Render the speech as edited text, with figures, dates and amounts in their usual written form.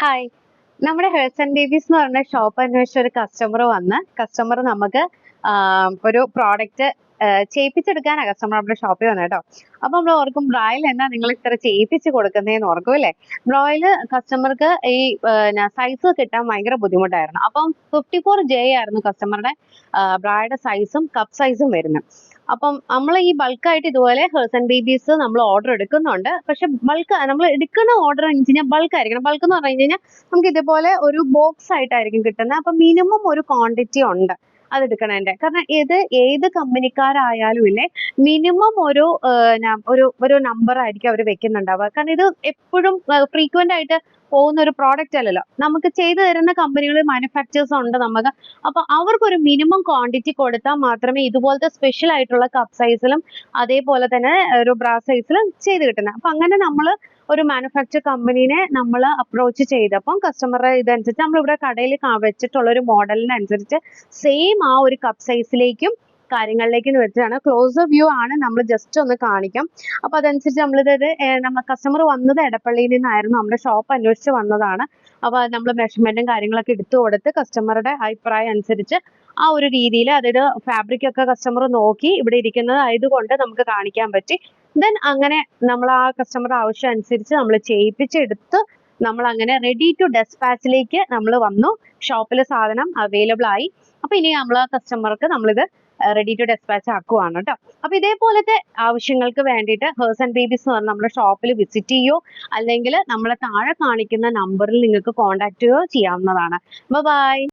Hi. നമ്മുടെ hertz and babies എന്ന് പറഞ്ഞ ഷോപ്പ് അന്വേഷിച്ച ഒരു കസ്റ്റമർ നമുക്ക് ഒരു പ്രോഡക്റ്റ് ചെയ്യിപ്പിച്ചെടുക്കാനാണ് കസ്റ്റമർ നമ്മുടെ ഷോപ്പിൽ വന്നത് കേട്ടോ. അപ്പൊ നമ്മൾ ഓർക്കും ബ്രായിൽ എന്നാ നിങ്ങൾ ഇത്ര ചെയ്യിപ്പിച്ച് കൊടുക്കുന്നതെന്ന് ഓർക്കും അല്ലേ. ബ്രോയില് കസ്റ്റമർക്ക് ഈ സൈസ് കിട്ടാൻ ഭയങ്കര ബുദ്ധിമുട്ടായിരുന്നു. അപ്പം 54J ആയിരുന്നു കസ്റ്റമറുടെ ബ്രായുടെ സൈസും കപ്പ് സൈസും വരുന്നത്. അപ്പം നമ്മൾ ഈ ബൾക്കായിട്ട് ഇതുപോലെ ഹെർട്സ് ആൻഡ് ബേബീസ് നമ്മൾ ഓർഡർ എടുക്കുന്നുണ്ട്. പക്ഷെ ബൾക്ക് നമ്മൾ എടുക്കുന്ന ഓർഡർ എന്ന് വെച്ച് കഴിഞ്ഞാൽ ബൾക്ക് ആയിരിക്കണം. ബൾക്ക് എന്ന് പറഞ്ഞു കഴിഞ്ഞാൽ നമുക്ക് ഇതുപോലെ ഒരു ബോക്സ് ആയിട്ടായിരിക്കും കിട്ടുന്നത്. അപ്പൊ മിനിമം ഒരു ക്വാണ്ടിറ്റി ഉണ്ട് അത് എടുക്കണതിന്റെ. കാരണം ഏത് കമ്പനിക്കാരായാലും ഇല്ലേ, മിനിമം ഒരു നമ്പർ ആയിരിക്കും അവർ വെക്കുന്നുണ്ടാവുക. കാരണം ഇത് എപ്പോഴും ഫ്രീക്വന്റ് ആയിട്ട് പോകുന്ന ഒരു പ്രോഡക്റ്റ് അല്ലല്ലോ. നമുക്ക് ചെയ്തു തരുന്ന കമ്പനികൾ മാനുഫാക്ചേഴ്സ് ഉണ്ട് നമുക്ക്. അപ്പൊ അവർക്കൊരു മിനിമം ക്വാണ്ടിറ്റി കൊടുത്താൽ മാത്രമേ ഇതുപോലത്തെ സ്പെഷ്യൽ ആയിട്ടുള്ള കപ്പ് സൈസിലും അതേപോലെ തന്നെ ഒരു ബ്രാ സൈസിലും ചെയ്ത് കിട്ടുന്നത്. അപ്പൊ അങ്ങനെ നമ്മൾ ഒരു മാനുഫാക്ചർ കമ്പനീനെ നമ്മൾ അപ്രോച്ച് ചെയ്തപ്പം കസ്റ്റമറുടെ ഇതനുസരിച്ച് നമ്മളിവിടെ കടയിൽ വെച്ചിട്ടുള്ള ഒരു മോഡലിനനുസരിച്ച് സെയിം ആ ഒരു കപ്പ് സൈസിലേക്കും കാര്യങ്ങളിലേക്ക് വെച്ചാണ്. ക്ലോസ് വ്യൂ ആണ്, നമ്മൾ ജസ്റ്റ് ഒന്ന് കാണിക്കാം. അപ്പൊ അതനുസരിച്ച് നമ്മൾ കസ്റ്റമർ വന്നത് എടപ്പള്ളിയിൽ നിന്നായിരുന്നു, നമ്മുടെ ഷോപ്പ് അന്വേഷിച്ച് വന്നതാണ്. അപ്പൊ നമ്മൾ മെഷർമെന്റും കാര്യങ്ങളൊക്കെ എടുത്തു കൊടുത്ത് കസ്റ്റമറുടെ അഭിപ്രായം അനുസരിച്ച് ആ ഒരു രീതിയിൽ, അതായത് ഫാബ്രിക് ഒക്കെ കസ്റ്റമർ നോക്കി ഇവിടെ ഇരിക്കുന്നത് ആയതുകൊണ്ട് നമുക്ക് കാണിക്കാൻ പറ്റി. ദെൻ അങ്ങനെ നമ്മൾ ആ കസ്റ്റമറുടെ ആവശ്യം അനുസരിച്ച് നമ്മൾ ചെയ്യിപ്പിച്ചെടുത്ത് നമ്മൾ അങ്ങനെ റെഡി ടു ഡെസ്പാച്ചിലേക്ക് നമ്മൾ വന്നു. ഷോപ്പിൽ സാധനം അവൈലബിൾ ആയി. അപ്പൊ ഇനി നമ്മൾ ആ കസ്റ്റമർക്ക് നമ്മളിത് റെഡി ടു ഡെസ്പാച്ച് ആക്കുവാണ് കേട്ടോ. അപ്പൊ ഇതേപോലത്തെ ആവശ്യങ്ങൾക്ക് വേണ്ടിയിട്ട് ഹെർട്സ് ആൻഡ് ബേബീസ് എന്ന് പറഞ്ഞ നമ്മുടെ ഷോപ്പിൽ വിസിറ്റ് ചെയ്യോ അല്ലെങ്കിൽ നമ്മളെ താഴെ കാണിക്കുന്ന നമ്പറിൽ നിങ്ങൾക്ക് കോൺടാക്ട് ചെയ്യുകയോ ചെയ്യാവുന്നതാണ്. ബൈ.